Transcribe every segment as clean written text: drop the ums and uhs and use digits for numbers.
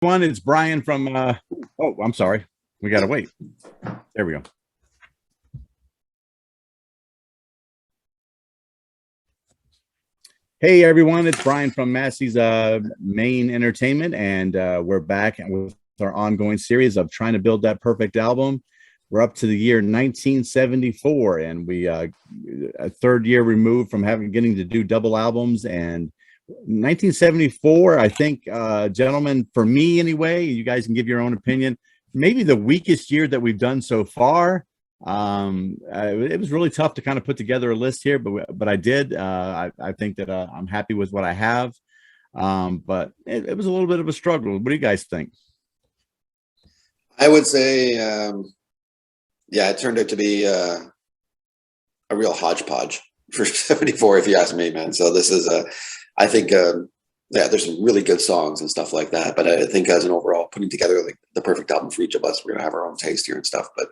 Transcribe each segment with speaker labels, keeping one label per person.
Speaker 1: One, it's Brian from oh, I'm sorry. We gotta wait. There we go. Hey everyone, it's Brian from Massey's Main Entertainment, and we're back with our ongoing series of trying to build that perfect album. We're up to the year 1974, and we a third year removed from getting to do double albums. And 1974, I think, gentlemen, for me anyway, you guys can give your own opinion, maybe the weakest year that we've done so far. It was really tough to kind of put together a list here, but I did. I think that I'm happy with what I have, but it was a little bit of a struggle. What do you guys think?
Speaker 2: I would say, yeah, it turned out to be a real hodgepodge for 74, if you ask me, man. So this is I think, yeah, there's some really good songs and stuff like that. But I think as an overall putting together like the perfect album for each of us, we're gonna have our own taste here and stuff. But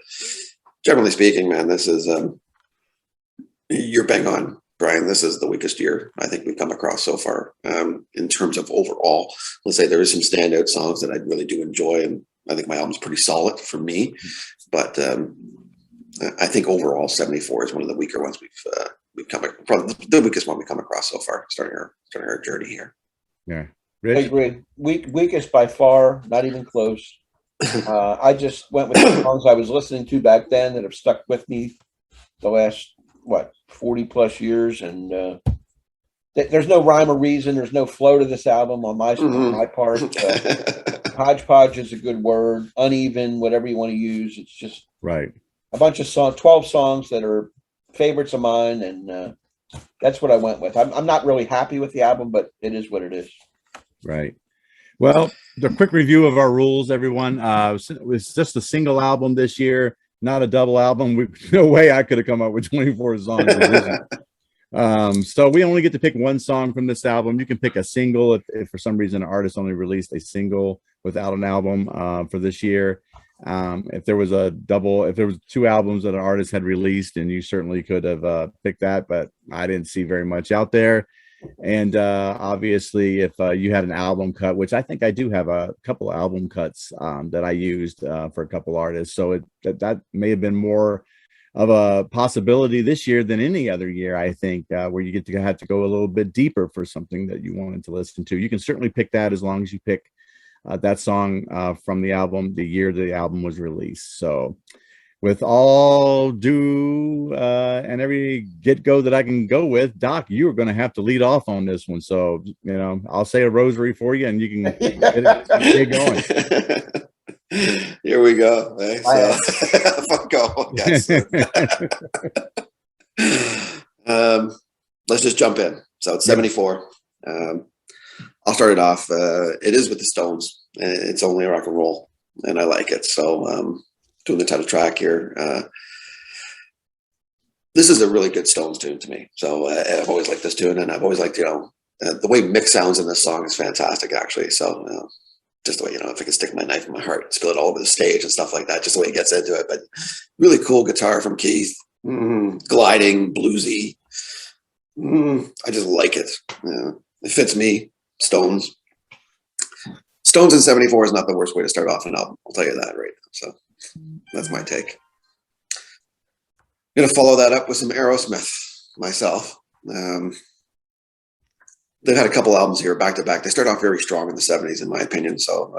Speaker 2: generally speaking, man, this is you're bang on, Brian. This is the weakest year I think we've come across so far in terms of overall. Let's say there is some standout songs that I really do enjoy, and I think my album's pretty solid for me. But I think overall, 74 is one of the weaker ones we've come probably the weakest one we come across so far, starting our journey here.
Speaker 1: Yeah,
Speaker 3: I agree. Weakest by far, not even close. I just went with the songs I was listening to back then that have stuck with me the last 40 plus years, and there's no rhyme or reason. There's no flow to this album on my part. Hodgepodge is a good word. Uneven, whatever you want to use. It's just
Speaker 1: right.
Speaker 3: A bunch of 12 songs that are favorites of mine, and that's what I went with. I'm not really happy with the album, but it is what it is.
Speaker 1: Right. Well, the quick review of our rules, everyone. It was just a single album this year, not a double album. No way I could have come up with 24 songs. So we only get to pick one song from this album. You can pick a single if for some reason an artist only released a single without an album for this year. If there was two albums that an artist had released, and you certainly could have picked that, but I didn't see very much out there. And obviously, if you had an album cut, which I think I do have a couple of album cuts that I used for a couple artists, so that may have been more of a possibility this year than any other year, I think, where you get to have to go a little bit deeper for something that you wanted to listen to. You can certainly pick that as long as you pick that song from the album, the year the album was released. So with all due and every get-go that I can go with, Doc, you are going to have to lead off on this one. So, I'll say a rosary for you, and you can get
Speaker 2: going. Here we go. Eh? So, go, guys. Let's just jump in. So it's 74. I'll start it off. It is with the Stones. It's only rock and roll, and I like it. So doing the title track here. This is a really good Stones tune to me. So I've always liked this tune, and I've always liked, the way Mick sounds in this song is fantastic, actually. So just the way, if I could stick my knife in my heart and spill it all over the stage and stuff like that, just the way he gets into it. But really cool guitar from Keith, gliding, bluesy. I just like it. It fits me. Stones in 74 is not the worst way to start off an album. I'll tell you that right now. So that's my take. I'm going to follow that up with some Aerosmith myself. They've had a couple albums here back to back. They start off very strong in the 70s, in my opinion. So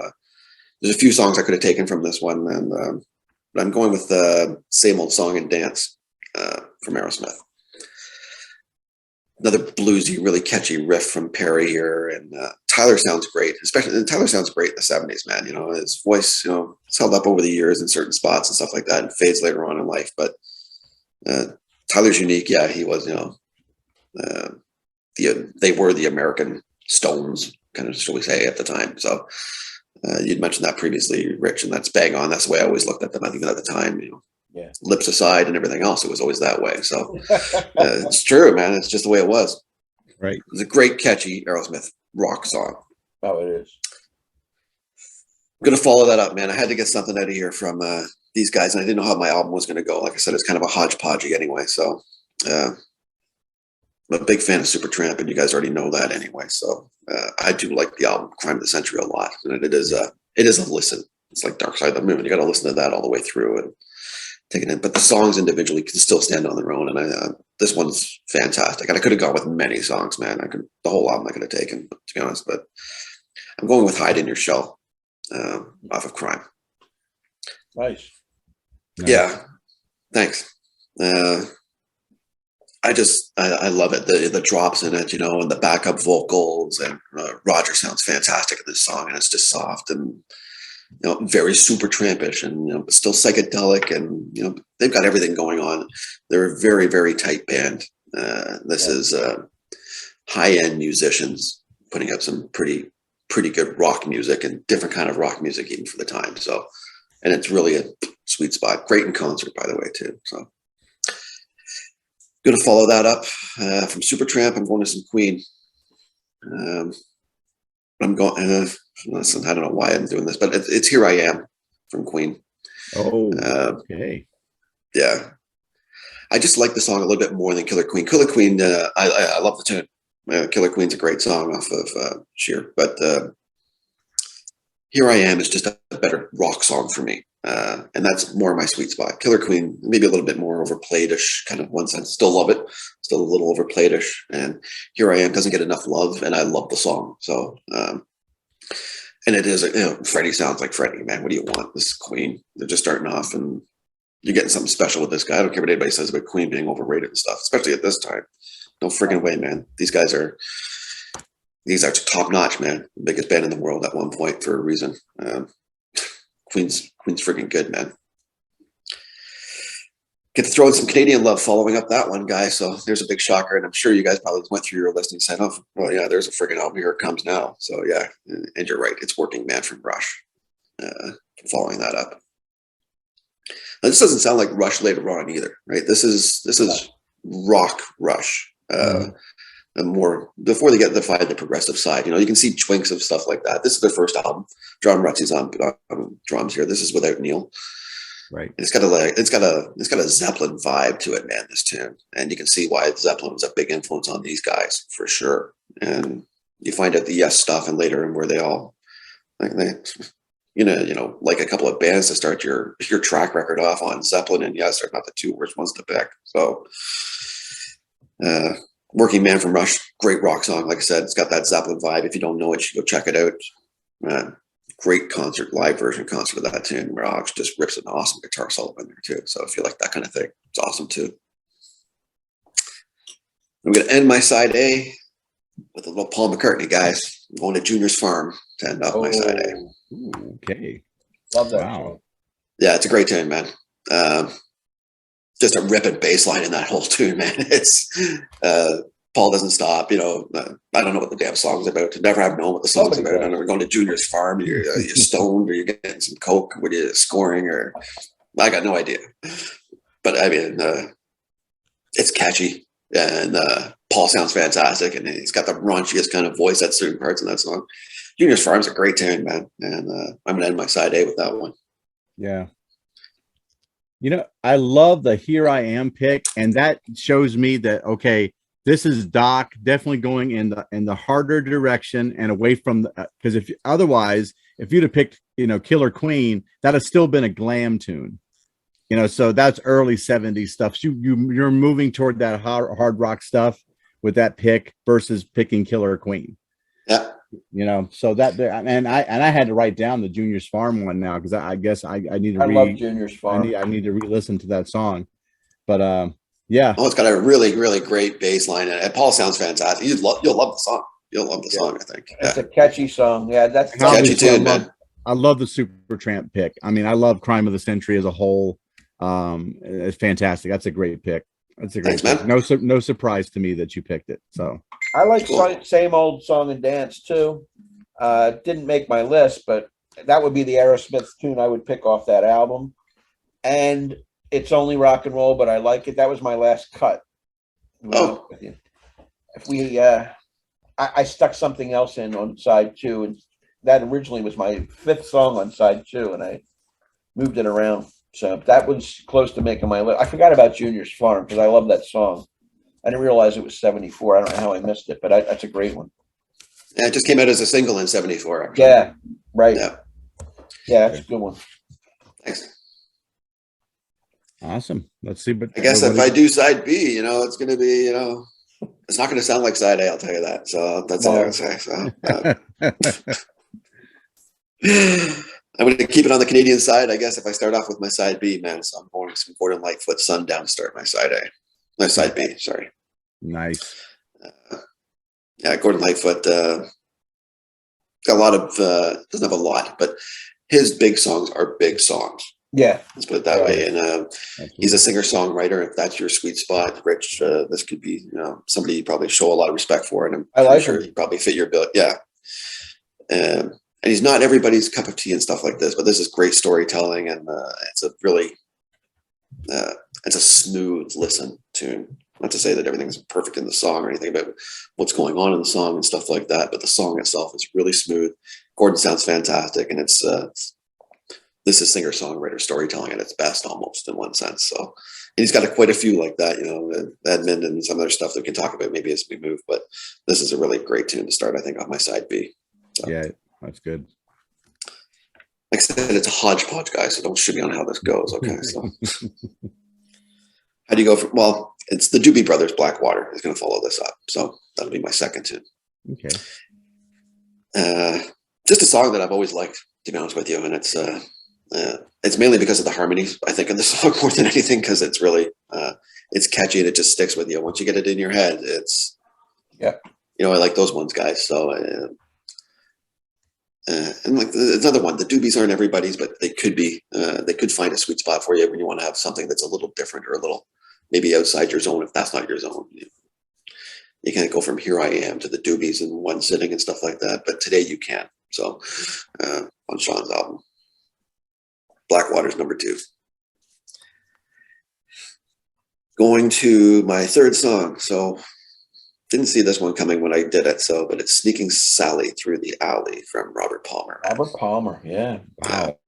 Speaker 2: there's a few songs I could have taken from this one. And I'm going with the Same Old Song and Dance from Aerosmith. Another bluesy, really catchy riff from Perry here, and Tyler sounds great. Tyler sounds great in the 70s, man. His voice, it's held up over the years in certain spots and stuff like that, and fades later on in life. But Tyler's unique. Yeah, he was. They were the American Stones, kind of, shall we say, at the time. So you'd mentioned that previously, Rich, and that's bang on. That's the way I always looked at them. I think at the time,
Speaker 3: Yeah.
Speaker 2: Lips aside and everything else, it was always that way. So it's true, man. It's just the way it was.
Speaker 1: Right.
Speaker 2: It's a great, catchy Aerosmith rock song.
Speaker 3: Oh, it is.
Speaker 2: I'm going to follow that up, man. I had to get something out of here from these guys, and I didn't know how my album was going to go. Like I said, it's kind of a hodgepodge anyway. So I'm a big fan of Supertramp, and you guys already know that anyway. So I do like the album Crime of the Century a lot, and it is a listen. It's like Dark Side of the Moon. You got to listen to that all the way through and take it in. But the songs individually can still stand on their own, and this one's fantastic. And I could have gone with many songs, man. The whole album I could have taken, to be honest. But I'm going with Hide in Your Shell off of Crime.
Speaker 3: Nice.
Speaker 2: Yeah, thanks. I love it. The drops in it, and the backup vocals, and Roger sounds fantastic in this song, and it's just soft and very Supertrampish, and but still psychedelic, and they've got everything going on. They're a very, very tight band. This is high-end musicians putting up some pretty good rock music, and different kind of rock music even for the time. So, and it's really a sweet spot. Great in concert, by the way, too. So. Going to follow that up from Supertramp. I'm going to some Queen. I'm going. Listen, I don't know why I'm doing this, but it's "Here I Am" from Queen.
Speaker 1: Oh, okay.
Speaker 2: Yeah, I just like the song a little bit more than Killer Queen. Killer Queen, I love the tune. Killer Queen's a great song off of Sheer, but "Here I Am" is just a better rock song for me. And that's more my sweet spot. Killer Queen, maybe a little bit more overplayed-ish, kind of one sense. Still love it. Still a little overplayed-ish. And Here I Am doesn't get enough love, and I love the song. So, and it is, Freddie sounds like Freddie, man. What do you want? This is Queen. They're just starting off, and you're getting something special with this guy. I don't care what anybody says about Queen being overrated and stuff, especially at this time. No friggin' way, man. These are top-notch, man. The biggest band in the world at one point for a reason. Queen's freaking good, man. Get to throw in some Canadian love following up that one, guy. So there's a big shocker, and I'm sure you guys probably went through your list and said, "Oh, well, yeah, there's a freaking album. Here it comes now." So yeah, and you're right. It's "Working Man" from Rush. Following that up. Now, this doesn't sound like Rush later on either, right? This is rock Rush. And more before they get to find the progressive side, you can see twinks of stuff like that. This is their first album. John Rutsey's on drums here. This is without Neil,
Speaker 1: right?
Speaker 2: It's got a Zeppelin vibe to it, man. This tune, and you can see why Zeppelin was a big influence on these guys for sure. And you find out the Yes stuff, and later, and where they all, like like a couple of bands to start your track record off on. Zeppelin and Yes are not the two worst ones to pick. So. Working Man from Rush, great rock song. Like I said, it's got that Zeppelin vibe. If you don't know it, you should go check it out. Great live version concert of that tune. Rock just rips an awesome guitar solo in there too. So if you like that kind of thing, it's awesome too. I'm going to end my side A with a little Paul McCartney, guys. I'm going to Junior's Farm to end off my side A.
Speaker 1: Ooh, okay.
Speaker 3: Love that.
Speaker 1: Wow.
Speaker 3: Song.
Speaker 2: Yeah, it's a great tune, man. Just a ripping bass line in that whole tune, man. It's Paul doesn't stop. I don't know what the damn song's about. To never have known what the song's about. I know we're going to Junior's Farm. You're stoned, or you're getting some coke when you're scoring, or I got no idea. But I mean, it's catchy, and Paul sounds fantastic, and he's got the raunchiest kind of voice at certain parts in that song. Junior's Farm's a great tune, man, and I'm gonna end my side A with that one.
Speaker 1: Yeah. I love the Here I Am pick, and that shows me that, okay, this is Doc definitely going in the harder direction and away from because if you'd have picked, Killer Queen, that has still been a glam tune, so that's early 70s stuff. So you're moving toward that hard rock stuff with that pick versus picking Killer Queen.
Speaker 2: Yeah.
Speaker 1: So that, and I had to write down the Junior's Farm one now, because I guess I need to
Speaker 3: love Junior's Farm.
Speaker 1: I need to re-listen to that song, but yeah.
Speaker 2: Oh, it's got a really, really great bass line, and Paul sounds fantastic. You'll love the song. You'll love the song, I think.
Speaker 3: It's a catchy song. Yeah, that's
Speaker 2: catchy tune, man.
Speaker 1: I love the Supertramp pick. I mean, I love Crime of the Century as a whole. It's fantastic. That's a great pick. That's a great pick. No surprise to me that you picked it. So
Speaker 3: I like Same Old Song and Dance too. Didn't make my list, but that would be the Aerosmith tune I would pick off that album. And it's only rock and roll, but I like it. That was my last cut.
Speaker 2: Oh.
Speaker 3: If we, I stuck something else in on side 2, and that originally was my 5th song on side 2, and I moved it around. So that was close to making my list. I forgot about Junior's Farm because I love that song. I didn't realize it was 74. I don't know how I missed it, but that's a great one.
Speaker 2: Yeah, it just came out as a single in '74.
Speaker 3: Yeah, right.
Speaker 2: Yeah.
Speaker 3: Yeah, that's a good one.
Speaker 2: Thanks.
Speaker 1: Awesome. Let's see. But
Speaker 2: I guess
Speaker 1: what
Speaker 2: if I do side B, you know, it's going to be, you know, it's not going to sound like side A. I'll tell you that. So that's all I would say. So I'm going to keep it on the Canadian side. I guess if I start off with my side B, man, so I'm going some Gordon Lightfoot Sundown to start my side A. My side B, sorry.
Speaker 1: Nice.
Speaker 2: Yeah, Gordon Lightfoot got a lot of, doesn't have a lot, but his big songs are big songs.
Speaker 3: Yeah.
Speaker 2: Let's put it that way. And
Speaker 1: Absolutely.
Speaker 2: he's a singer-songwriter. If that's your sweet spot, Rich, this could be, you know, somebody you probably show a lot of respect for. And
Speaker 3: I like
Speaker 2: sure
Speaker 3: him.
Speaker 2: he probably fit your bill. Yeah. And he's not everybody's cup of tea and stuff like this, but this is great storytelling. And it's a really, it's a smooth listen tune. Not to say that everything's perfect in the song or anything about what's going on in the song and stuff like that, but the song itself is really smooth. Gordon sounds fantastic, and it's this is singer-songwriter storytelling at its best, almost in one sense. So, and he's got quite a few like that, you know, Edmund and some other stuff that we can talk about maybe as we move. But this is a really great tune to start, I think, on my side B. So,
Speaker 1: Yeah, that's good.
Speaker 2: like I said, it's a hodgepodge, guys, so don't shoot me on how this goes. Okay, so how do you go for? Well, it's the Doobie Brothers. Blackwater is going to follow this up, so that'll be my second tune.
Speaker 1: Okay.
Speaker 2: Just a song that I've always liked, to be honest with you, and it's mainly because of the harmonies, I think, in the song more than anything, because it's really it's catchy and it just sticks with you. Once you get it in your head, it's you know, I like those ones, guys. So and like another one, the Doobies aren't everybody's, but they could be. They could find a sweet spot for you when you want to have something that's a little different or a little maybe outside your zone if that's not your zone. You can't go from Here I Am to the Doobies in one sitting and stuff like that, but today you can. So on Sean's album, Blackwater's number 2. Going to my third song. So didn't see this one coming when I did it. So, but it's Sneaking Sally Through the Alley from Robert Palmer.
Speaker 3: Robert Palmer. Yeah.
Speaker 1: Wow.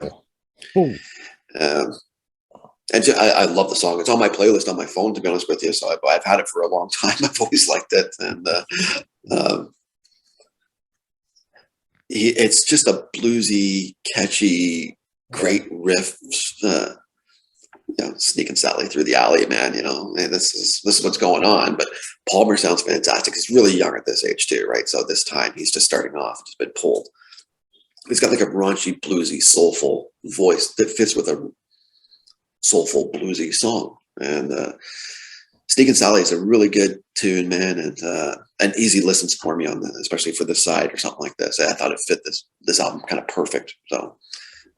Speaker 2: And I love the song. It's on my playlist on my phone, to be honest with you. So I've had it for a long time. I've always liked it. And it's just a bluesy, catchy, great riff. You know, Sneaking Sally Through the Alley, man. You know, and this is what's going on. But Palmer sounds fantastic. He's really young at this age too, right? So this time he's just starting off, just been pulled. He's got like a raunchy, bluesy, soulful voice that fits with a soulful, bluesy song. And Sneaking Sally is a really good tune, man, and an easy listens for me on especially for this side or something like this. I thought it fit this album kind of perfect. So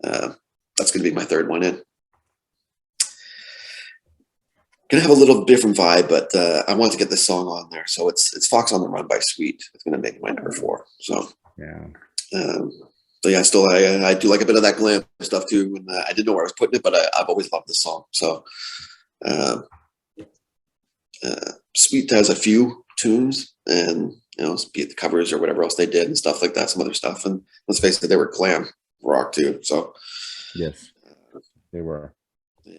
Speaker 2: that's going to be my third one in. Gonna have a little different vibe, but I want to get this song on there. So it's Fox on the Run by Sweet. It's gonna make my number 4. So
Speaker 1: yeah.
Speaker 2: So yeah, still I do like a bit of that glam stuff too. And I didn't know where I was putting it, but I've always loved this song. So Sweet has a few tunes, and you know, be it the covers or whatever else they did and stuff like that, some other stuff. And let's face it, they were glam rock too. So
Speaker 1: Yes, they were.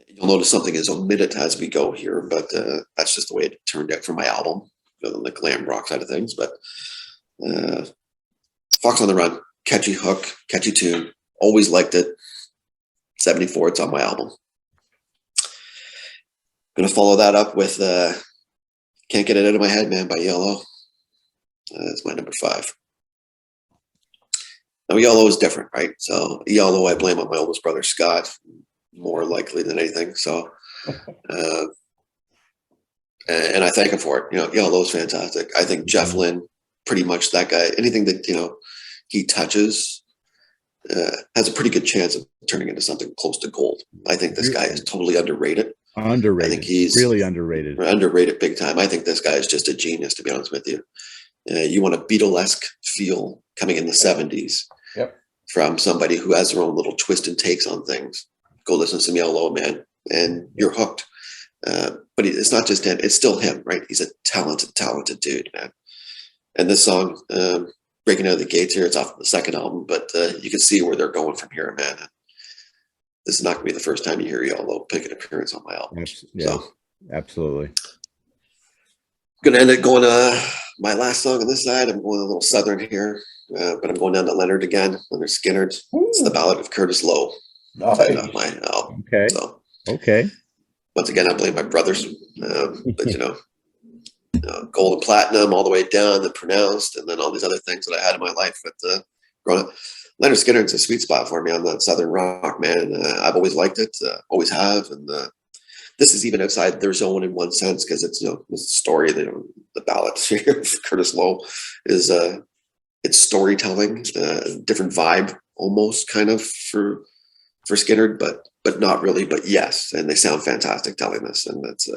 Speaker 2: You'll notice something is omitted as we go here, but that's just the way it turned out for my album, on the glam rock side of things. But Fox on the Run, catchy hook, catchy tune. Always liked it. 74, it's on my album. Gonna follow that up with Can't Get It Out of My Head, Man, by Yellow. It's my number 5. Now, Yellow is different, right? So Yellow, I blame on my oldest brother, Scott, more likely than anything. So, and I thank him for it. You know, Yellow's fantastic. I think Jeff Lynne, pretty much that guy, anything that, you know, he touches has a pretty good chance of turning into something close to gold. I think this guy is totally underrated.
Speaker 1: Underrated.
Speaker 2: I think he's
Speaker 1: really underrated.
Speaker 2: Underrated big time. I think this guy is just a genius, to be honest with you. You want a Beatlesque feel coming in the 70s from somebody who has their own little twist and takes on things. Go listen to some Yellow, man, and you're hooked. But it's not just him; it's still him, right? He's a talented dude, man. And this song, "Breaking Out of the Gates" here, it's off the second album, but you can see where they're going from here, man. This is not going to be the first time you hear Yellow pick an appearance on my album.
Speaker 1: Yeah,
Speaker 2: so,
Speaker 1: absolutely.
Speaker 2: Gonna end it going my last song on this side. I'm going a little southern here, but I'm going down to Leonard again. Leonard Skinner. It's the Ballad of Curtis Lowe.
Speaker 3: Nice.
Speaker 2: My album.
Speaker 1: Okay.
Speaker 2: So
Speaker 1: Okay.
Speaker 2: once again, I blame my brothers. But gold and platinum all the way down, the pronounced, and then all these other things that I had in my life. But growing up, Leonard Skinner is a sweet spot for me on that southern rock, man. I've always liked it, always have, and this is even outside their zone in one sense because it's it's the story. The ballad of Curtis Lowe is it's storytelling, different vibe almost kind of for Skinner, but not really. But yes, and they sound fantastic telling this, and that's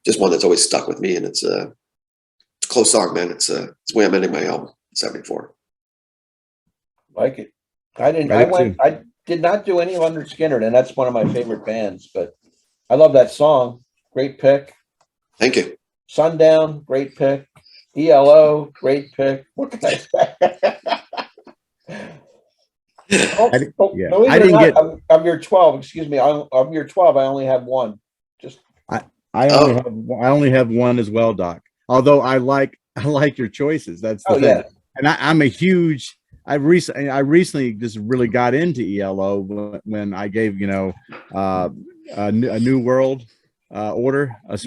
Speaker 2: just one that's always stuck with me. And it's a close song, man. It's the way I'm ending my album, 74.
Speaker 3: Like it. I did not do any Leonard Skinner, and that's one of my favorite bands, but I love that song. Great pick.
Speaker 2: Thank you.
Speaker 3: Sundown, great pick. ELO, great pick. What can I say?
Speaker 1: I didn't
Speaker 3: get. Of your 12, excuse me. Of your 12, I only have one.
Speaker 1: I only have one as well, Doc. Although I like your choices. That's the thing.
Speaker 3: Yeah.
Speaker 1: And I'm a huge. I recently just really got into ELO when I gave a New World Order a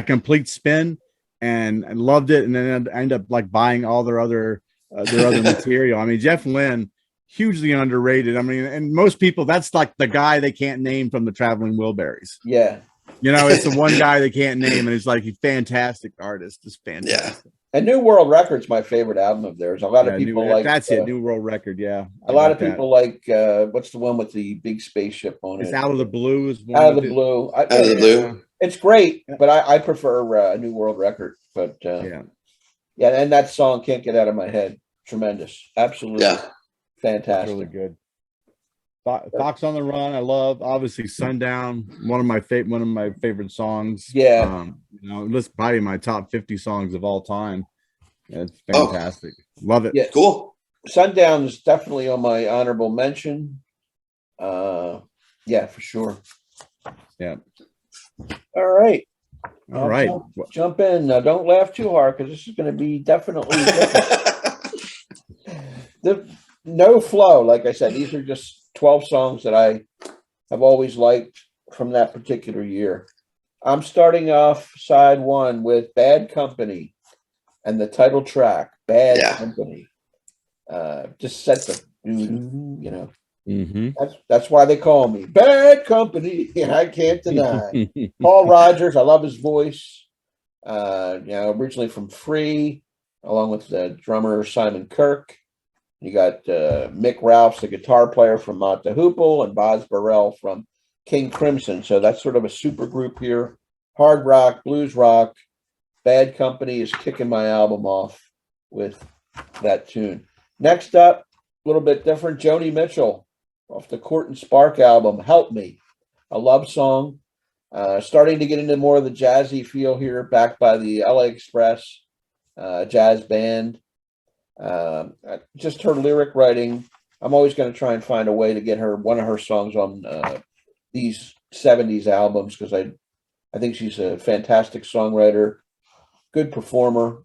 Speaker 1: complete spin and loved it, and then I ended up like buying all their other material. I mean, Jeff Lynne, hugely underrated. I mean, and most people, that's like the guy they can't name from the Traveling Wilburys.
Speaker 3: Yeah.
Speaker 1: It's the one guy they can't name, and it's like a fantastic artist. It's fantastic.
Speaker 2: Yeah.
Speaker 3: And New World Record's my favorite album of theirs. A lot of people like
Speaker 1: that's it. New World Record, yeah.
Speaker 3: A lot of people like what's the one with the big spaceship on it?
Speaker 1: It's Out of the Blue.
Speaker 3: Out of the Blue.
Speaker 2: Out of the Blue.
Speaker 3: It's great, but I prefer New World Record. But yeah, and that song Can't Get Out of My Head. Tremendous, absolutely, fantastic,
Speaker 1: really good. Fox on the Run, I love. Obviously, Sundown, one of my favorite songs.
Speaker 3: Yeah,
Speaker 1: this is probably my top 50 songs of all time. It's fantastic. Love it.
Speaker 3: Yeah,
Speaker 2: cool.
Speaker 3: Sundown is definitely on my honorable mention. Yeah, for sure.
Speaker 1: Yeah.
Speaker 3: All right.
Speaker 1: All right.
Speaker 3: Jump in. Now, don't laugh too hard because this is going to be definitely no flow. Like I said, these are just 12 songs that I have always liked from that particular year. I'm starting off side one with Bad Company and the title track, Bad Company. Just sets the,
Speaker 1: Mm-hmm.
Speaker 3: That's why they call me Bad Company. I can't deny. Paul Rogers, I love his voice. Originally from Free, along with the drummer Simon Kirke. You got Mick Ralphs, the guitar player from Mott the Hoople, and Boz Burrell from King Crimson. So that's sort of a super group here. Hard rock, blues rock. Bad Company is kicking my album off with that tune. Next up, a little bit different, Joni Mitchell off the Court and Spark album, Help Me, a love song. Starting to get into more of the jazzy feel here, backed by the LA Express jazz band. Just her lyric writing. I'm always going to try and find a way to get her one of her songs on these 70s albums because I think she's a fantastic songwriter, good performer.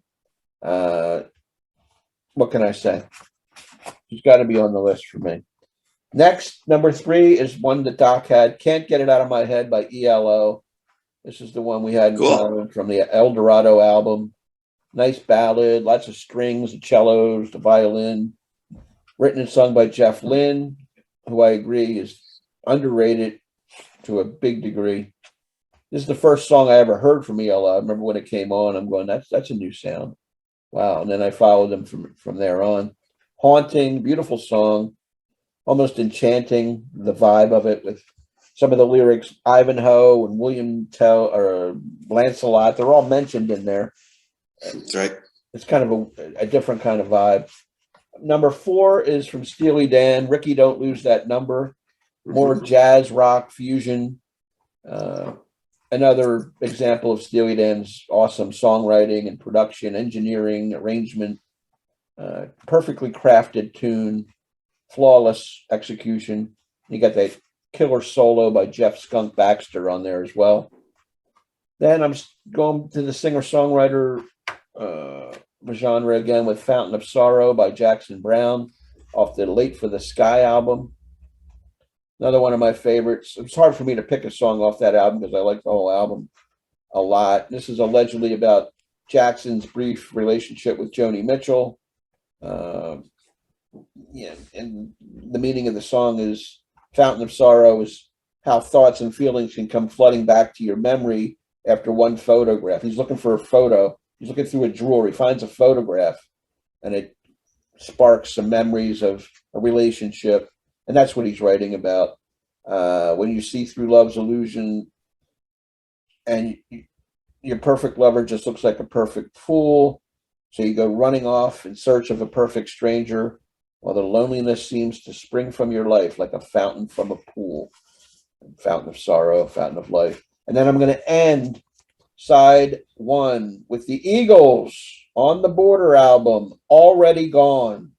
Speaker 3: What can I say? She's got to be on the list for me. Next, number 3 is one that Doc had, Can't Get It Out of My Head by ELO. This is the one we had from the El Dorado album. Nice ballad, lots of strings, the cellos, the violin. Written and sung by Jeff Lynne, who I agree is underrated to a big degree. This is the first song I ever heard from ELO. I remember when it came on, I'm going, that's a new sound. Wow. And then I followed them from there on. Haunting, beautiful song, almost enchanting, the vibe of it with some of the lyrics. Ivanhoe and William Tell or Lancelot, they're all mentioned in there.
Speaker 2: That's right.
Speaker 3: It's kind of a different kind of vibe. Number 4 is from Steely Dan, Ricky Don't Lose That Number. More jazz rock fusion. Another example of Steely Dan's awesome songwriting and production, engineering, arrangement, perfectly crafted tune, flawless execution. You got that killer solo by Jeff Skunk Baxter on there as well. Then I'm going to the singer-songwriter genre again with Fountain of Sorrow by Jackson Browne off the Late for the Sky album. Another one of my favorites. It's hard for me to pick a song off that album because I like the whole album a lot. This is allegedly about Jackson's brief relationship with Joni Mitchell. Yeah, and the meaning of the song is Fountain of Sorrow is how thoughts and feelings can come flooding back to your memory after one photograph. He's looking for a photo. He's looking through a drawer. He finds a photograph, and it sparks some memories of a relationship. And that's what he's writing about. When you see through love's illusion and your perfect lover just looks like a perfect fool. So you go running off in search of a perfect stranger while the loneliness seems to spring from your life like a fountain from a pool. Fountain of Sorrow, Fountain of Life. And then I'm going to end side one with the Eagles on the Border album, Already Gone.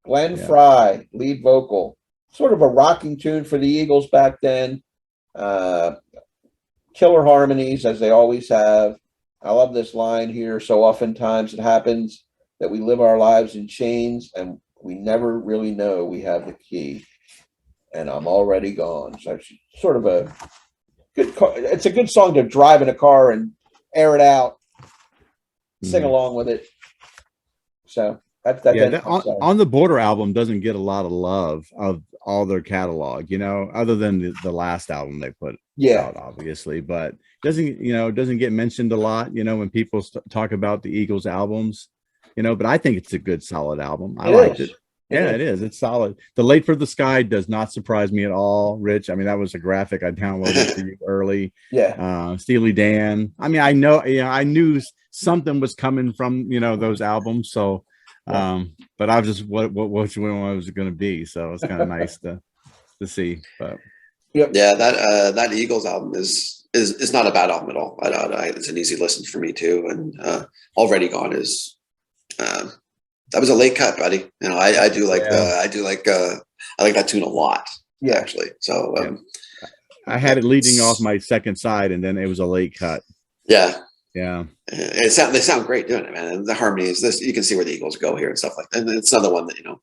Speaker 3: Glenn Frey, lead vocal. Sort of a rocking tune for the Eagles back then. Killer harmonies, as they always have. I love this line here. So oftentimes it happens that we live our lives in chains and we never really know we have the key. And I'm already gone. So it's sort of a good, it's a good song to drive in a car and air it out, sing along with it. So
Speaker 1: on the Border album doesn't get a lot of love of all their catalog, other than the last album they put out, obviously, but doesn't get mentioned a lot, when people talk about the Eagles albums, but I think it's a good, solid album. I liked it. Yeah, it is. It's solid. The Late for the Sky does not surprise me at all, Rich. I mean, that was a graphic I downloaded for you early. Steely Dan. I mean, I knew something was coming from, those albums. So, but I was just which one was it going to be. So it's kind of nice to see. But
Speaker 2: that Eagles album is not a bad album at all. It's an easy listen for me too. And Already Gone is that was a late cut, buddy. I do like I like that tune a lot. Actually. So
Speaker 1: I had it leading off my second side, and then it was a late cut.
Speaker 2: Yeah.
Speaker 1: They
Speaker 2: sound great doing it, man. And the harmonies, you can see where the Eagles go here and stuff like that. And it's another one that, like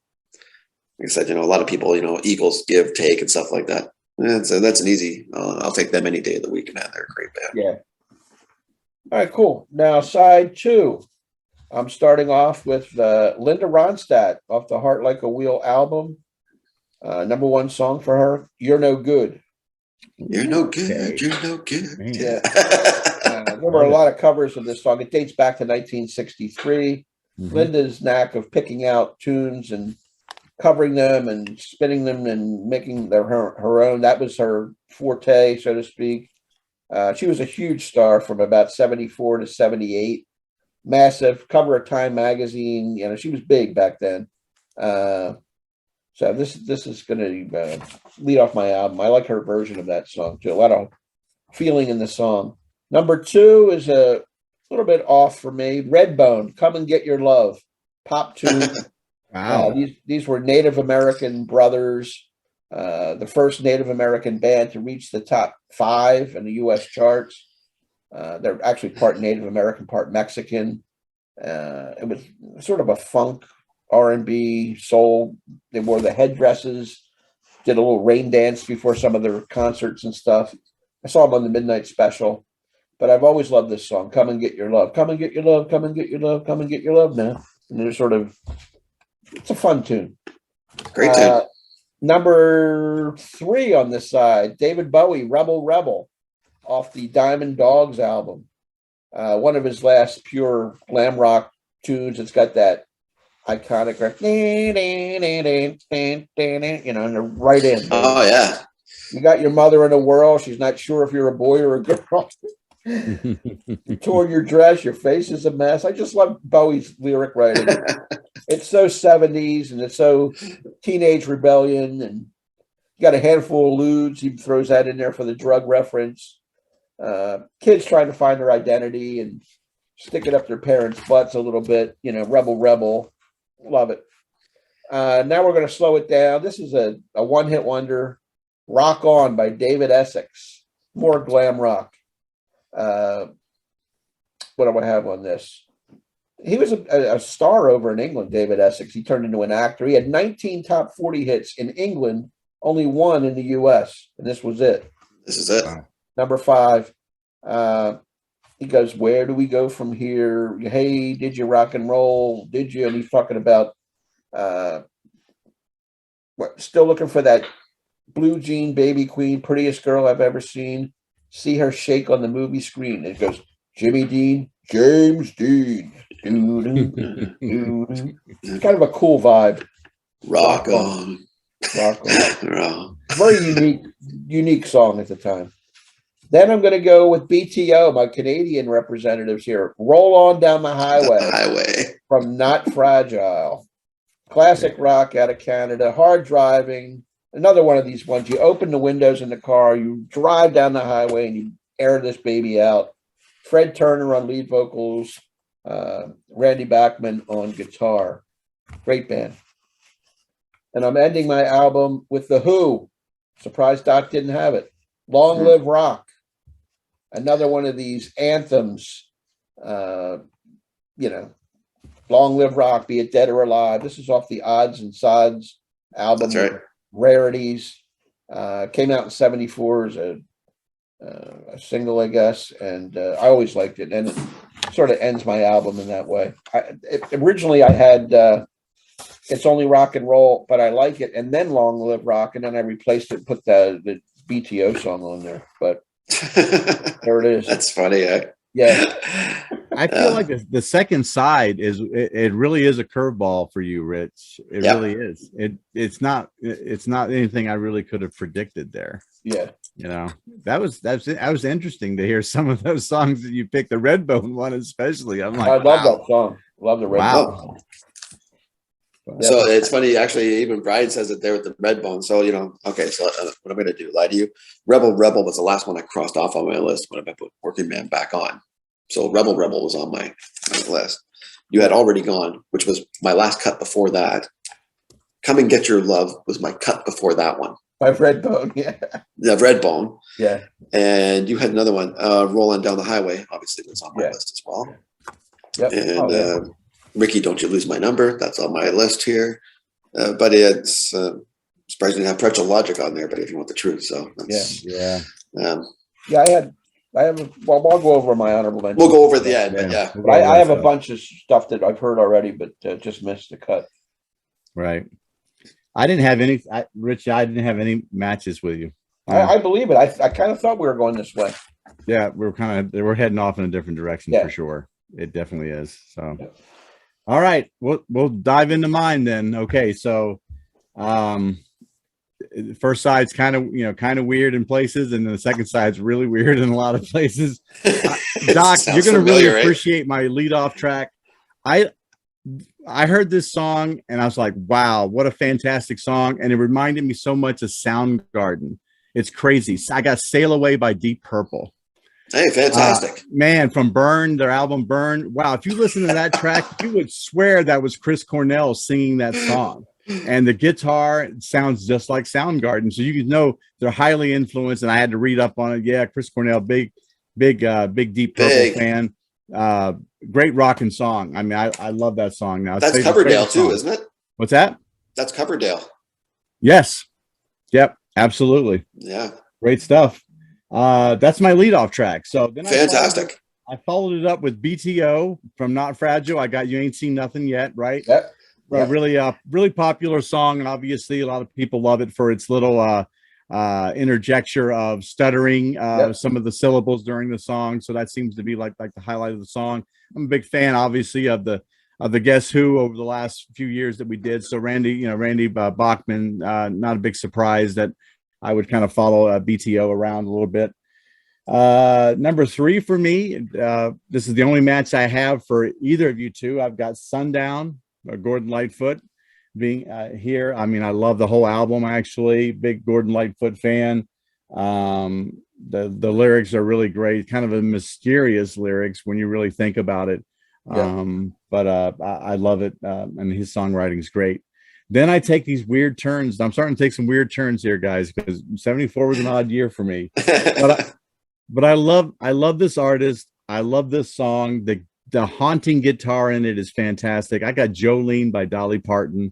Speaker 2: I said, a lot of people, Eagles give, take, and stuff like that. And so that's an easy. I'll take them any day of the week, man. They're a great band.
Speaker 3: Yeah. All right, cool. Now side two. I'm starting off with Linda Ronstadt off the Heart Like a Wheel album. Number one song for her, You're No Good.
Speaker 2: You're no good. You're no good.
Speaker 1: Man.
Speaker 3: Yeah. There were a lot of covers of this song. It dates back to 1963. Linda's knack of picking out tunes and covering them and spinning them and making them her own. That was her forte, so to speak. She was a huge star from about 74 to 78. Massive cover of Time magazine. She was big back then. So this is going to lead off my album. I like her version of that song too. A lot of feeling in the song. Number two is a little bit off for me. Redbone, Come and Get Your Love, pop tune.
Speaker 1: Wow.
Speaker 3: These were Native American brothers, the first Native American band to reach the top 5 in the U.S. charts. They're actually part Native American, part Mexican. It was sort of a funk, R&B, soul. They wore the headdresses, did a little rain dance before some of their concerts and stuff. I saw them on the Midnight Special, but I've always loved this song, Come and Get Your Love. Come and get your love, come and get your love, come and get your love now. And it's a fun tune.
Speaker 2: Great tune.
Speaker 3: Number 3 on this side, David Bowie, Rebel Rebel, off the Diamond Dogs album. One of his last pure glam rock tunes. It's got that iconic, and they're right in.
Speaker 2: Oh, yeah.
Speaker 3: You got your mother in a whirl. She's not sure if you're a boy or a girl. You tore your dress. Your face is a mess. I just love Bowie's lyric writing. It's so 70s, and it's so teenage rebellion, and you got a handful of lewds. He throws that in there for the drug reference. Kids trying to find their identity and stick it up their parents' butts a little bit. Rebel, rebel. Love it. Now we're going to slow it down. This is a one-hit wonder. Rock On by David Essex. More glam rock. What do I have on this? He was a star over in England, David Essex. He turned into an actor. He had 19 top 40 hits in England, only one in the US, and this was it.
Speaker 2: This is it.
Speaker 1: Wow.
Speaker 3: Number 5. He goes, where do we go from here? Hey, did you rock and roll? Did you? And he's talking about still looking for that blue jean baby queen, prettiest girl I've ever seen. See her shake on the movie screen. It goes, Jimmy Dean, James Dean. It's kind of a cool vibe.
Speaker 2: Rock on.
Speaker 3: Rock on.
Speaker 2: Rock.
Speaker 3: Very unique song at the time. Then I'm going to go with BTO, my Canadian representatives here. Roll On Down the Highway. From Not Fragile. Classic rock out of Canada. Hard driving. Another one of these ones. You open the windows in the car, you drive down the highway, and you air this baby out. Fred Turner on lead vocals. Randy Bachman on guitar. Great band. And I'm ending my album with The Who. Surprised Doc didn't have it. Long Live Rock. Another one of these anthems, Long Live Rock, Be It Dead or Alive. This is off the Odds and Sods album.
Speaker 2: That's right.
Speaker 3: Rarities. Came out in 74 as a single, I guess. And I always liked it. And it sort of ends my album in that way. Originally, I had It's Only Rock and Roll, but I like it. And then Long Live Rock. And then I replaced it and put the BTO song on there. But there it is.
Speaker 2: That's funny.
Speaker 3: Yeah.
Speaker 1: I feel like the second side it really is a curveball for you, Rich. It really is. It's not anything I really could have predicted there.
Speaker 3: Yeah.
Speaker 1: That was interesting to hear some of those songs that you picked, the Redbone one especially. I'm like,
Speaker 3: I love that song. Love the Redbone song.
Speaker 2: So it's funny, actually, even Brian says it there with the Redbone. So, okay, so what I'm going to do, lie to you. Rebel was the last one I crossed off on my list when I put Working Man back on. So Rebel was on my list. You had Already Gone, which was my last cut before that. Come and Get Your Love was my cut before that one.
Speaker 3: By Redbone, yeah.
Speaker 2: Yeah, Redbone.
Speaker 3: Yeah.
Speaker 2: And you had another one, Rolling Down the Highway, obviously was on my list as well.
Speaker 3: Yep.
Speaker 2: And Ricky, Don't You Lose My Number. That's on my list here. But it's surprising to have Pretzel Logic on there, but if you want the truth. So that's,
Speaker 3: I have well, I'll go over my honorable mention.
Speaker 2: We'll go over the end, but yeah.
Speaker 3: I have a bunch of stuff that I've heard already, but just missed the cut.
Speaker 1: Right. I didn't have any, Rich, I didn't have any matches with you.
Speaker 3: I believe it. I kind of thought we were going this way.
Speaker 1: Yeah, we're heading off in a different direction for sure. It definitely is. So. Yeah. All right, we'll dive into mine then. Okay, so first side's kind of weird in places, and then the second side's really weird in a lot of places. Doc, you're gonna really appreciate my leadoff track. I heard this song and I was like, wow, what a fantastic song, and it reminded me so much of Soundgarden. It's crazy. I got Sail Away by Deep Purple.
Speaker 2: Hey, fantastic.
Speaker 1: Man, from Burn, their album Burn. Wow, if you listen to that track, you would swear that was Chris Cornell singing that song. And the guitar sounds just like Soundgarden. So you can know they're highly influenced. And I had to read up on it. Yeah, Chris Cornell, big Deep Purple fan. Great rocking song. I mean, I love that song now.
Speaker 2: That's Coverdale too, isn't it?
Speaker 1: What's that?
Speaker 2: That's Coverdale.
Speaker 1: Yes. Yep, absolutely.
Speaker 2: Yeah.
Speaker 1: Great stuff. That's my leadoff track. So then
Speaker 2: fantastic.
Speaker 1: I followed it up with BTO from Not Fragile. I got You Ain't Seen Nothing Yet, right?
Speaker 3: Yep.
Speaker 1: A really popular song. Obviously, a lot of people love it for its little interjecture of stuttering some of the syllables during the song. So that seems to be like the highlight of the song. I'm a big fan, obviously, of the Guess Who over the last few years that we did. So Randy Bachman, not a big surprise that I would kind of follow BTO around a little bit. Number 3 for me, this is the only match I have for either of you two. I've got Sundown, Gordon Lightfoot being here. I mean, I love the whole album, actually. Big Gordon Lightfoot fan. The lyrics are really great, kind of a mysterious lyrics when you really think about it. But I love it, and his songwriting is great. Then I take these weird turns. I'm starting to take some weird turns here, guys, because 74 was an odd year for me. but I love this artist. I love this song. The haunting guitar in it is fantastic. I got Jolene by Dolly Parton.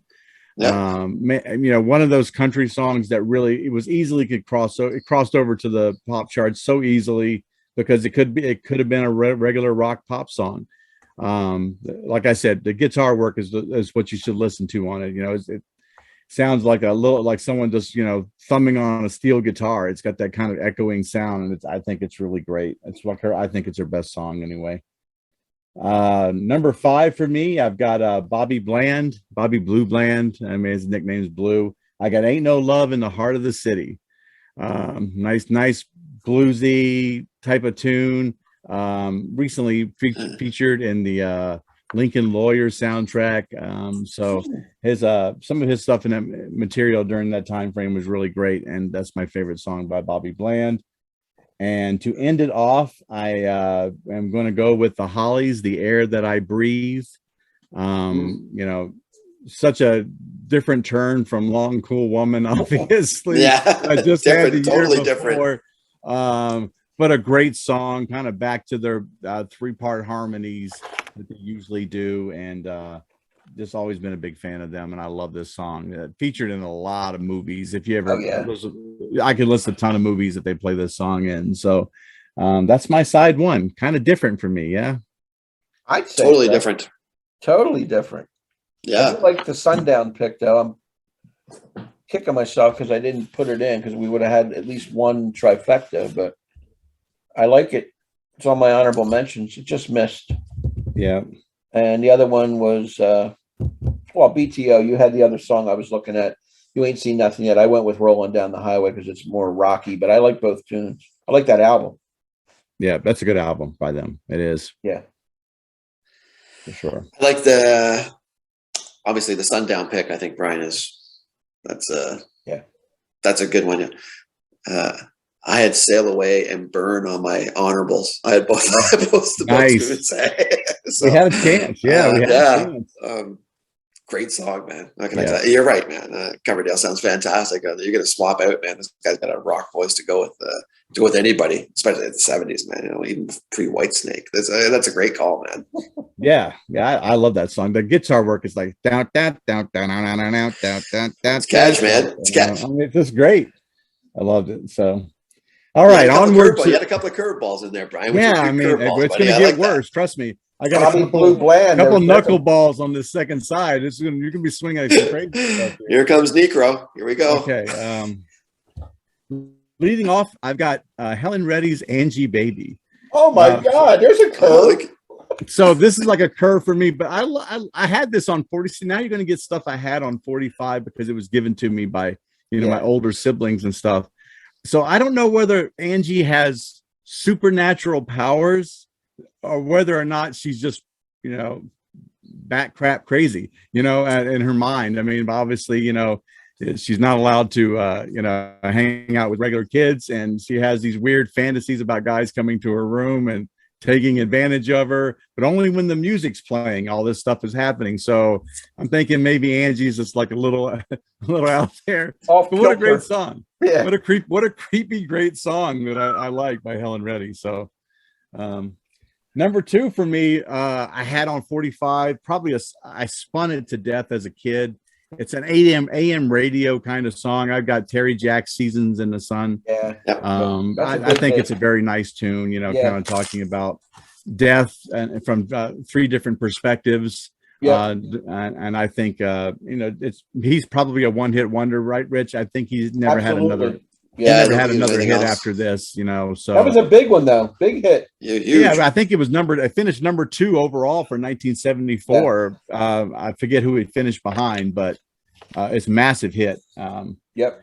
Speaker 2: Yeah.
Speaker 1: One of those country songs that really, it was easily could cross, so it crossed over to the pop charts so easily because it could have been a regular rock pop song. Like I said, the guitar work is what you should listen to on it. It sounds like a little like someone just thumbing on a steel guitar. It's got that kind of echoing sound, and I think it's really great. It's like I think it's her best song anyway. Number 5 for me, I've got Bobby Blue Bland. I mean, his nickname is Blue. I got Ain't No Love in the Heart of the City. Nice bluesy type of tune. Recently featured in the Lincoln Lawyer soundtrack. So his some of his stuff in that material during that time frame was really great, and that's my favorite song by Bobby Bland. And to end it off, I am going to go with the Hollies, The Air That I Breathe. Such a different turn from Long Cool Woman, obviously.
Speaker 2: Yeah.
Speaker 1: I just
Speaker 2: Different,
Speaker 1: had the year
Speaker 2: totally
Speaker 1: before. But a great song, kind of back to their 3-part harmonies that they usually do. And just always been a big fan of them, and I love this song. Featured in a lot of movies. If you ever, I could list a ton of movies that they play this song in. So that's my side one. Kind of different for me, yeah.
Speaker 3: I'd say
Speaker 2: Totally different.
Speaker 3: Totally different.
Speaker 2: Yeah.
Speaker 3: I like the Sundown pick though. I'm kicking myself because I didn't put it in because we would have had at least one trifecta, but I like it. It's on my honorable mentions. It just missed.
Speaker 1: Yeah.
Speaker 3: And the other one was BTO. You had the other song I was looking at. You Ain't Seen Nothing Yet. I went with Rolling Down the Highway because it's more rocky, but I like both tunes. I like that album.
Speaker 1: Yeah, that's a good album by them. It is.
Speaker 3: Yeah.
Speaker 1: For sure.
Speaker 2: I like obviously the Sundown pick. I think Brian that's a good one. I had Sail Away and Burn on my honorables. I had both the
Speaker 1: nice.
Speaker 2: So,
Speaker 1: we had a chance. Yeah, we had a chance.
Speaker 2: Great song, man. How can I tell you? You're right, man. Coverdale sounds fantastic. You're gonna swap out, man. This guy's got a rock voice to go with anybody, especially in the 70s, man. Even pre-Whitesnake. That's a great call, man.
Speaker 1: Yeah, I love that song. The guitar work is like down, down, down, down, down, down, down, down.
Speaker 2: It's catch, man. It's catch.
Speaker 1: I mean, it's just great. I loved it. So, all right, onward.
Speaker 2: You had a couple of curveballs in there, Brian.
Speaker 1: Yeah, I mean, it's going to get worse. Trust me. I got
Speaker 3: a Blue Bland.
Speaker 1: Couple knuckleballs on the second side. You're going to be swinging like some crazy stuff
Speaker 2: here comes Necro. Here we go.
Speaker 1: Okay. Leading off, I've got Helen Reddy's Angie Baby.
Speaker 3: Oh my God, there's a curve.
Speaker 1: So this is like a curve for me, but I had this on 40. So now you're going to get stuff I had on 45 because it was given to me by my older siblings and stuff. So I don't know whether Angie has supernatural powers or whether or not she's just bat crap crazy in her mind. I mean, obviously she's not allowed to hang out with regular kids, and she has these weird fantasies about guys coming to her room and taking advantage of her, but only when the music's playing, all this stuff is happening. So I'm thinking maybe Angie's just like a little out there. But what a great song. Yeah. What a creepy, great song that I like by Helen Reddy. So number 2 for me, I had on 45, I spun it to death as a kid. It's an AM radio kind of song. I've got Terry Jack's Seasons in the Sun.
Speaker 3: Yeah.
Speaker 1: I think it's a very nice tune, kind of talking about death and from 3 different perspectives. Yeah. And I think, he's probably a one-hit wonder, right, Rich? I think he's never had another. Yeah, never had another hit after this, so
Speaker 3: that was a big one though, big hit.
Speaker 1: Yeah, I think it was I finished number 2 overall for 1974. Yeah. I forget who it finished behind, but it's a massive hit.
Speaker 3: Yep.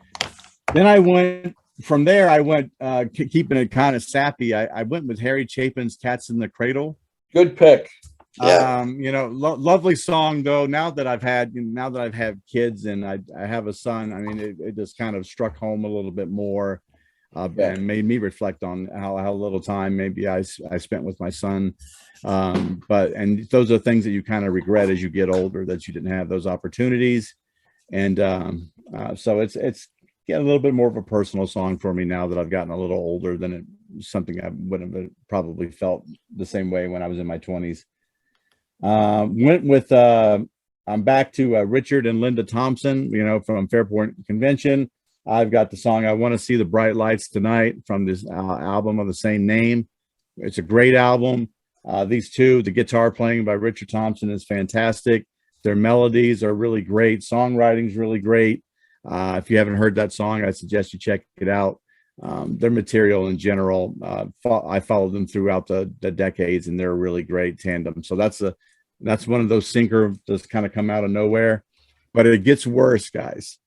Speaker 1: Then I went from there. I went keeping it kind of sappy. I went with Harry Chapin's "Cats in the Cradle."
Speaker 3: Good pick.
Speaker 2: Yeah.
Speaker 1: Lovely song though. Now that I've had kids and I have a son, I mean, it just kind of struck home a little bit more, and made me reflect on how little time maybe I spent with my son. And those are things that you kind of regret as you get older, that you didn't have those opportunities. And so it's getting a little bit more of a personal song for me now that I've gotten a little older than it something I wouldn't have probably felt the same way when I was in my 20s. Went with I'm back to Richard and Linda Thompson, from Fairport Convention. I've got the song "I Want to See the Bright Lights Tonight" from this album of the same name. It's a great album. These two, the guitar playing by Richard Thompson is fantastic. Their melodies are really great. Songwriting's really great. If you haven't heard that song, I suggest you check it out. Their material in general, I followed them throughout the decades, and they're a really great tandem. So that's one of those sinkers that's kind of come out of nowhere, but it gets worse, guys.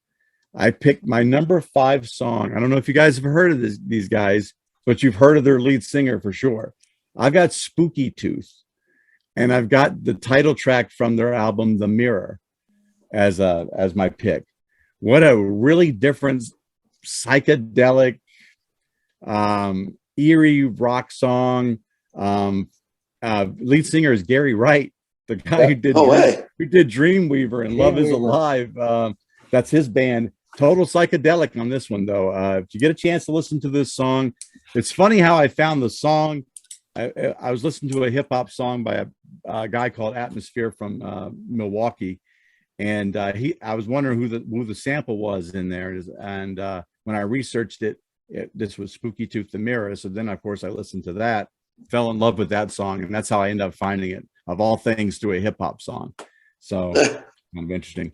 Speaker 1: I picked my number 5 song. I don't know if you guys have heard of these guys, but you've heard of their lead singer for sure. I've got Spooky Tooth, and I've got the title track from their album The Mirror as my pick. What a really different psychedelic, eerie rock song. Lead singer is Gary Wright, the guy who did Dreamweaver and Love Is Alive. That's his band. Total psychedelic on this one, though. If you get a chance to listen to this song, it's funny how I found the song. I was listening to a hip hop song by a guy called Atmosphere from Milwaukee, and I was wondering who the sample was in there. And when I researched it, this was Spooky Tooth, The Mirror. So then, of course, I listened to that, fell in love with that song, and that's how I ended up finding it, of all things, through a hip hop song. So kind of interesting.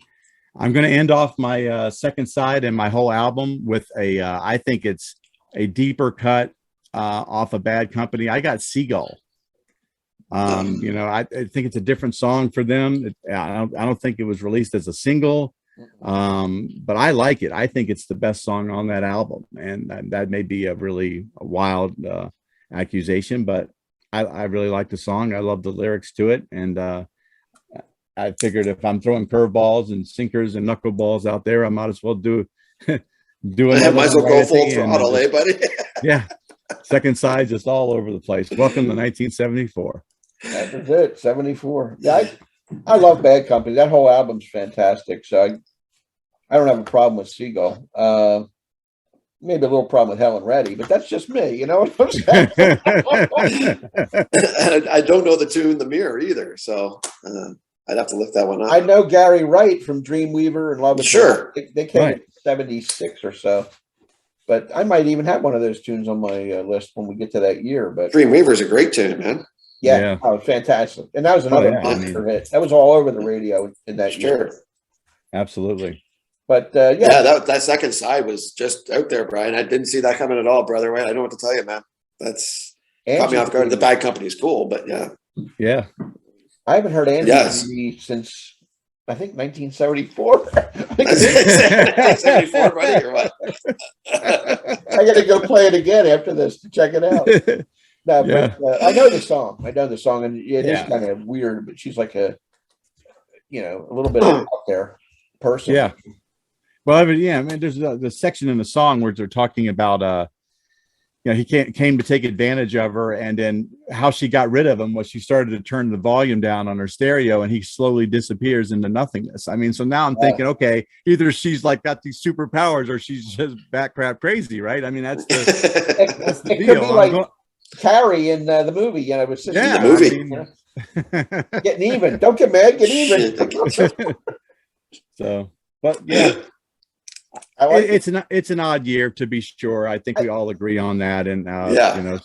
Speaker 1: I'm going to end off my second side and my whole album with I think it's a deeper cut off of Bad Company. I got Seagull. I think it's a different song for them. I don't think it was released as a single, but I like it. I think it's the best song on that album, and that may be a really wild accusation, but I really like the song. I love the lyrics to it, and I figured if I'm throwing curveballs and sinkers and knuckleballs out there, I might as well do another.
Speaker 2: Might as well go full throttle, buddy?
Speaker 1: Yeah. Second side, just all over the place. Welcome to 1974.
Speaker 3: That was it, 74. Yeah, I love Bad Company. That whole album's fantastic. So I don't have a problem with Seagull. Maybe a little problem with Helen Reddy, but that's just me. You know what I'm saying?
Speaker 2: I don't know the tune "The Mirror" either, so I'd have to look that one up.
Speaker 3: I know Gary Wright from Dreamweaver and Love Is
Speaker 2: Sure.
Speaker 3: They came in 76 or so. But I might even have one of those tunes on my list when we get to that year. But
Speaker 2: Dreamweaver's a great tune, man.
Speaker 3: Yeah. Oh, fantastic. And that was another monster hit. That was all over the radio in that year.
Speaker 1: Absolutely.
Speaker 3: But
Speaker 2: that second side was just out there, Brian. I didn't see that coming at all, brother. I don't know what to tell you, man. That's caught me off guard. The Bad Company's cool, but yeah.
Speaker 1: Yeah.
Speaker 3: I haven't heard Angie since I think 1974. 1974, buddy, or what? I got to go play it again after this to check it out. No, but I know the song. And it is kind of weird, but she's like a little bit out there person.
Speaker 1: Yeah. Well, I mean, there's the section in the song where they're talking about he came to take advantage of her, and then how she got rid of him was she started to turn the volume down on her stereo, and he slowly disappears into nothingness. I mean, so now I'm thinking, okay, either she's like got these superpowers or she's just bat crap crazy, right? I mean, that's the deal.
Speaker 3: Could be like Carrie in the movie, it was
Speaker 2: the movie.
Speaker 3: Getting even. Don't get mad, get even.
Speaker 1: So, but yeah. It's an odd year, to be sure. I think we all agree on that, and I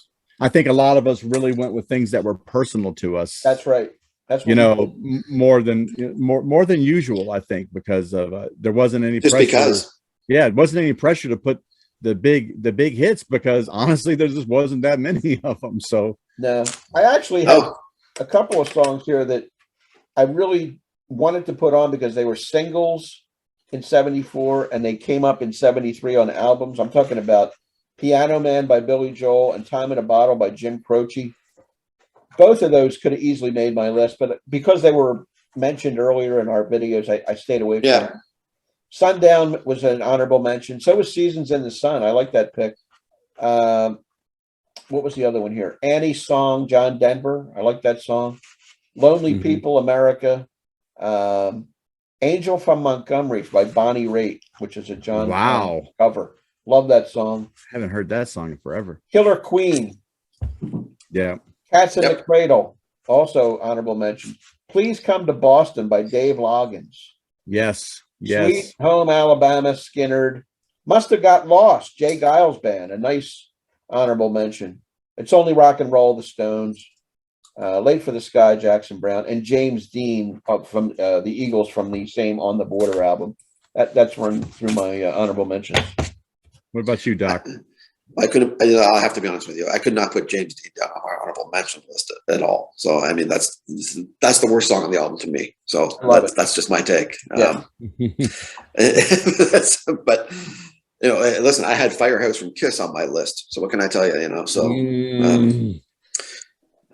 Speaker 1: think a lot of us really went with things that were personal to us.
Speaker 3: That's right. That's
Speaker 1: more than usual. I think because of there wasn't any pressure. It wasn't any pressure to put the big hits, because honestly, there just wasn't that many of them. So
Speaker 3: no, I actually have a couple of songs here that I really wanted to put on because they were singles in 74 and they came up in 73 on albums. I'm talking about Piano Man by Billy Joel and Time in a Bottle by Jim Croce. Both of those could have easily made my list, but because they were mentioned earlier in our videos, I stayed away from them. Sundown was an honorable mention. So was Seasons in the Sun. I like that pick. What was the other one here? Annie's Song, John Denver. I like that song. Lonely People, America. Angel from Montgomery by Bonnie Raitt, which is a John cover. Love that song.
Speaker 1: Haven't heard that song in forever.
Speaker 3: Killer Queen.
Speaker 1: Yeah.
Speaker 3: Cats in the
Speaker 2: Yep.
Speaker 3: Cradle. Also honorable mention. Please Come to Boston by Dave Loggins.
Speaker 1: Yes.
Speaker 3: Sweet Home Alabama, Skinnerd. Must Have Got Lost, Jay Giles Band. A nice honorable mention. It's Only Rock and Roll, the Stones. Late for the Sky, Jackson Brown, and James Dean from the Eagles from the same On the Border album. That's run through my honorable mentions.
Speaker 1: What about you, Doc?
Speaker 2: I couldn't. I'll have to be honest with you. I could not put James Dean down on our honorable mention list at all. So I mean, that's the worst song on the album to me. So that's just my take.
Speaker 3: Yeah.
Speaker 2: But listen, I had Firehouse from Kiss on my list. So what can I tell you? So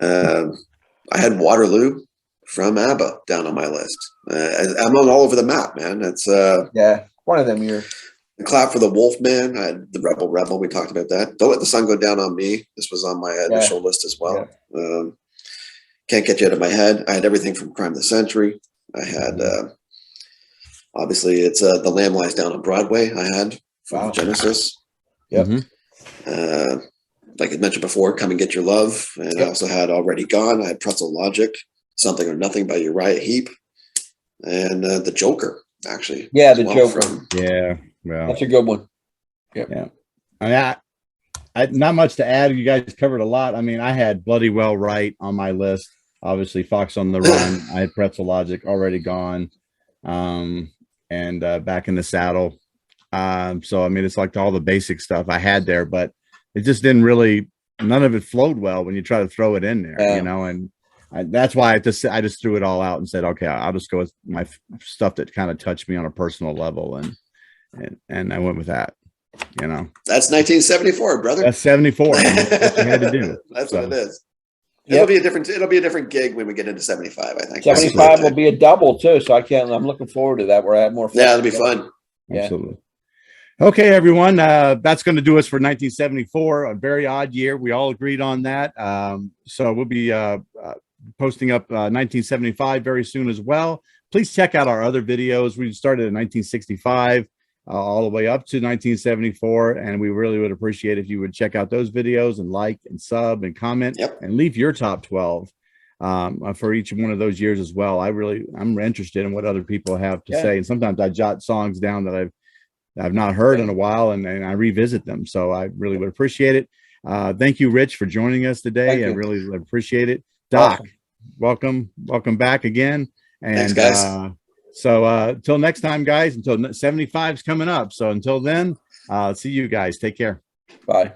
Speaker 2: I had Waterloo from ABBA down on my list. I'm on all over the map, man. It's
Speaker 3: one of them years.
Speaker 2: Clap for the Wolfman. I had the Rebel. We talked about that. Don't Let the Sun Go Down on Me. This was on my initial list as well. Yeah. Can't Get You Out of My Head. I had everything from Crime of the Century. I had obviously it's The Lamb Lies Down on Broadway. I had from Genesis.
Speaker 3: Yep.
Speaker 2: Like I mentioned before, Come and Get Your Love. And I also had Already Gone. I had Pretzel Logic, Something or Nothing by Uriah Heep, and The Joker, actually.
Speaker 3: Yeah, The Joker.
Speaker 1: Well,
Speaker 3: that's a good one.
Speaker 1: Yep. Yeah. I mean, I not much to add. You guys covered a lot. I mean, I had Bloody Well Right on my list. Obviously, Fox on the Run. I had Pretzel Logic, Already Gone, and Back in the Saddle. So I mean, it's like all the basic stuff I had there, but it just didn't really. None of it flowed well when you try to throw it in there, And that's why I just threw it all out and said, okay, I'll just go with my stuff that kind of touched me on a personal level, and I went with that.
Speaker 2: That's 1974, brother.
Speaker 1: That's 74. That's what you had to do.
Speaker 2: That's what it is. It'll be a different gig when we get into 75, I think.
Speaker 3: 75 will be a double too, so I'm looking forward to that where I have more fun.
Speaker 2: Yeah, it'll be fun.
Speaker 1: Absolutely. Okay, everyone. That's going to do us for 1974, a very odd year. We all agreed on that. So we'll be posting up 1975 very soon as well. Please check out our other videos. We started in 1965. All the way up to 1974, and we really would appreciate if you would check out those videos and like and sub and comment and leave your top 12 for each one of those years as well. I'm interested in what other people have to say, and sometimes I jot songs down that I've not heard in a while, and I revisit them. So I really would appreciate it. Thank you, Rich, for joining us today. I really appreciate it. Doc, welcome back again. And
Speaker 2: thanks, guys.
Speaker 1: So until next time, guys, until 75 is coming up. So until then, see you guys. Take care.
Speaker 3: Bye.